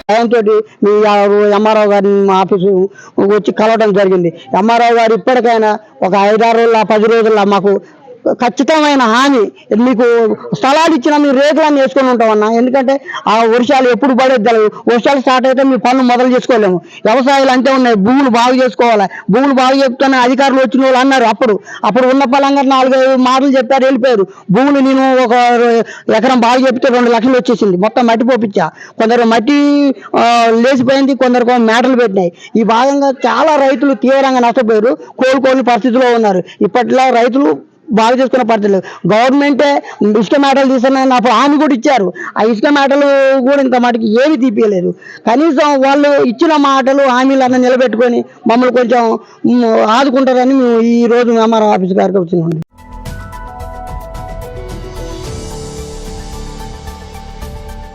భయంతో మీ ఎంఆర్ఓ గారి ఆఫీసు వచ్చి కలవడం జరిగింది. ఎంఆర్ఓ గారు ఇప్పటికైనా ఒక 5-6 రోజుల 10 రోజుల్లో మాకు ఖచ్చితమైన హామీ, మీకు స్థలాలు ఇచ్చినా మీరు రేకులన్నీ వేసుకొని ఉంటామన్నా. ఎందుకంటే ఆ వర్షాలు ఎప్పుడు పడేది, వర్షాలు స్టార్ట్ అయితే మీ పనులు మొదలు చేసుకోలేము. వ్యవసాయాలు అంతే ఉన్నాయి, భూములు బాగు చేసుకోవాలి. భూములు బాగు చెప్తున్న అధికారులు వచ్చిన వాళ్ళు అన్నారు. అప్పుడు ఉన్న పలంగా 4-5 మాటలు చెప్పారు, వెళ్ళిపోయారు. భూములు నేను ఒక ఎకరం బాగు చెప్తే 2 లక్షలు వచ్చేసింది. మొత్తం మట్టి పోపించా. కొందరు మట్టి లేచిపోయింది, కొందరు మేటలు పెట్టినాయి. ఈ భాగంగా చాలా రైతులు తీవ్రంగా నష్టపోయారు, కోలుకోని పరిస్థితిలో ఉన్నారు. ఇప్పట్లో రైతులు బాగు చేసుకునే పరిస్థితులు. గవర్నమెంటే ఇసుక మేటలు తీస్తున్నాయని అప్పుడు హామీ కూడా ఇచ్చారు. ఆ ఇసుక మేటలు కూడా ఇంత మటుకు ఏమీ తీపియలేదు. కనీసం వాళ్ళు ఇచ్చిన మాటలు హామీలన్నీ నిలబెట్టుకొని మమ్మల్ని కొంచెం ఆదుకుంటారని మేము ఈ రోజు ఎంఆర్ఓ ఆఫీస్ గారికి వచ్చినాం.